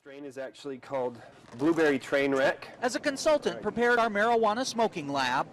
Strain is actually called Blueberry Train Wreck. As a consultant prepared our marijuana smoking lab,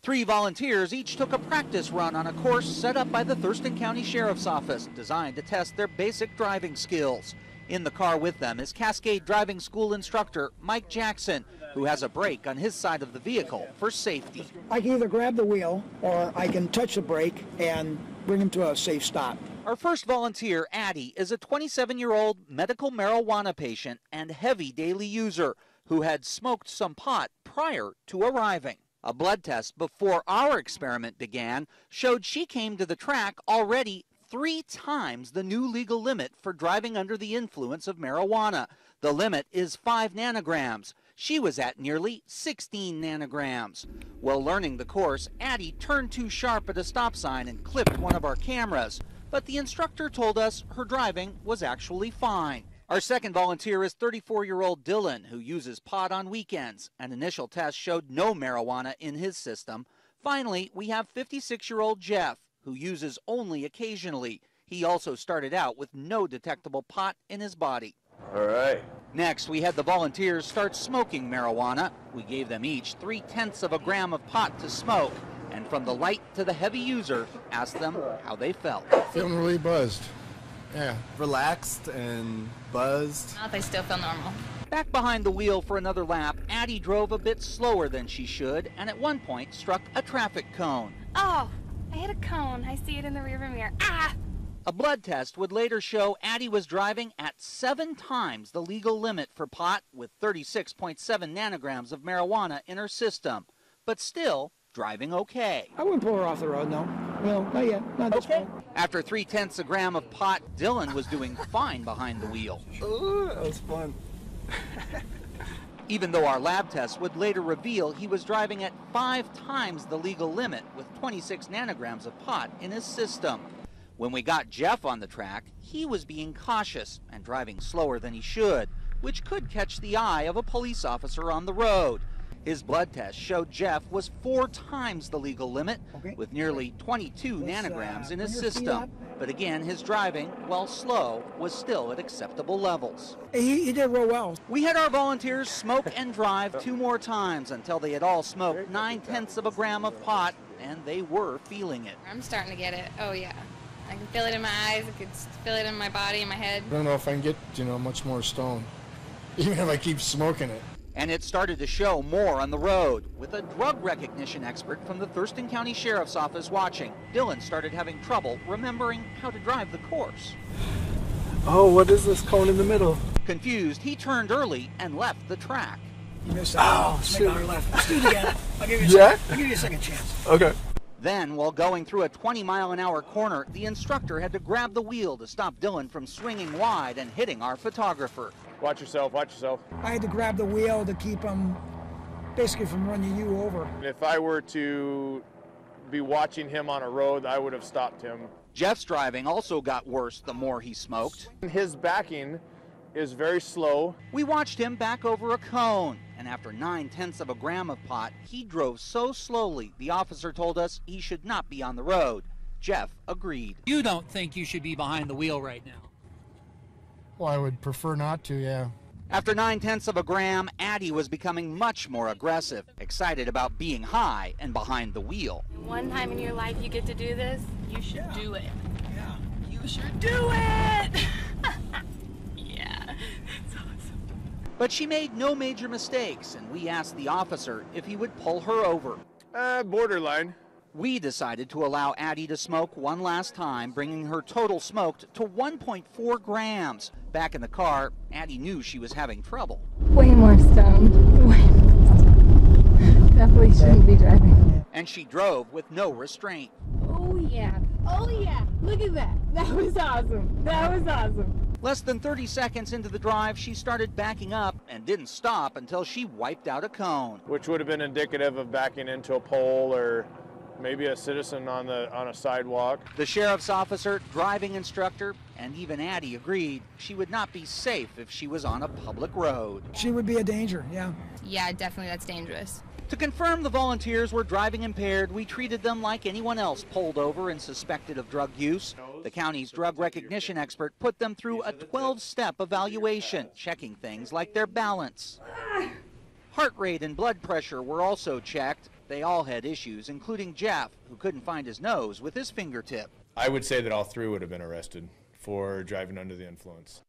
3 volunteers each took a practice run on a course set up by the Thurston County Sheriff's Office, designed to test their basic driving skills. In the car with them is Cascade Driving School instructor Mike Jackson, who has a brake on his side of the vehicle for safety. I can either grab the wheel or I can touch the brake and bring him to a safe stop. Our first volunteer, Addie, is a 27-year-old medical marijuana patient and heavy daily user who had smoked some pot prior to arriving. A blood test before our experiment began showed she came to the track already 3 times the new legal limit for driving under the influence of marijuana. The limit is 5 nanograms. She was at nearly 16 nanograms. While learning the course, Addie turned too sharp at a stop sign and clipped one of our cameras. But the instructor told us her driving was actually fine. Our second volunteer is 34-year-old Dylan, who uses pot on weekends. An initial test showed no marijuana in his system. Finally, we have 56-year-old Jeff, who uses only occasionally. He also started out with no detectable pot in his body. All right. Next, we had the volunteers start smoking marijuana. We gave them each 0.3 of a gram of pot to smoke, and from the light to the heavy user, asked them how they felt. Feeling really buzzed. Yeah. Relaxed and buzzed. I still feel normal. Back behind the wheel for another lap, Addie drove a bit slower than she should, and at one point struck a traffic cone. Oh, I hit a cone. I see it in the rearview mirror. Ah! A blood test would later show Addie was driving at 7 times the legal limit for pot with 36.7 nanograms of marijuana in her system, but still driving okay. I wouldn't pull her off the road, no. No, not yet. Not this point. After 0.3 of a gram of pot, Dylan was doing fine behind the wheel. Ooh, that was fun. Even though our lab test would later reveal he was driving at 5 times the legal limit with 26 nanograms of pot in his system. When we got Jeff on the track, he was being cautious and driving slower than he should, which could catch the eye of a police officer on the road. His blood test showed Jeff was 4 times the legal limit with nearly 22 nanograms in his system. But again, his driving, while slow, was still at acceptable levels. He did real well. We had our volunteers smoke and drive 2 more times until they had all smoked 0.9 of a gram of pot, and they were feeling it. I'm starting to get it. Oh, yeah. I can feel it in my eyes. I can feel it in my body, in my head. I don't know if I can get, much more stoned, even if I keep smoking it. And it started to show more on the road. With a drug recognition expert from the Thurston County Sheriff's Office watching, Dylan started having trouble remembering how to drive the course. Oh, what is this cone in the middle? Confused, he turned early and left the track. You missed that. Oh, shit. Left. Let's do it again. I'll give you a second chance. Okay. Then, while going through a 20-mile-an-hour corner, the instructor had to grab the wheel to stop Dylan from swinging wide and hitting our photographer. Watch yourself, watch yourself. I had to grab the wheel to keep him basically from running you over. If I were to be watching him on a road, I would have stopped him. Jeff's driving also got worse the more he smoked. His backing is very slow. We watched him back over a cone, and after 0.9 of a gram of pot, he drove so slowly the officer told us he should not be on the road. Jeff agreed. You don't think you should be behind the wheel right now? Well, I would prefer not to, yeah. After 0.9 of a gram, Addie was becoming much more aggressive, excited about being high and behind the wheel. One time in your life you get to do this, you should do it. Yeah. You should do it! Yeah, it's awesome. But she made no major mistakes, and we asked the officer if he would pull her over. Borderline. We decided to allow Addie to smoke one last time, bringing her total smoked to 1.4 grams. Back in the car, Addie knew she was having trouble. Way more stoned. Way more stoned. Definitely shouldn't be driving. And she drove with no restraint. Oh yeah. Oh yeah. Look at that. That was awesome. That was awesome. Less than 30 seconds into the drive, she started backing up and didn't stop until she wiped out a cone. Which would have been indicative of backing into a pole or maybe a citizen on a sidewalk. The sheriff's officer, driving instructor, and even Addie agreed she would not be safe if she was on a public road. She would be a danger, yeah. Yeah, definitely that's dangerous. To confirm the volunteers were driving impaired, we treated them like anyone else pulled over and suspected of drug use. The county's drug recognition expert put them through a 12-step evaluation, checking things like their balance. Heart rate and blood pressure were also checked. They all had issues, including Jeff, who couldn't find his nose with his fingertip. I would say that all three would have been arrested for driving under the influence.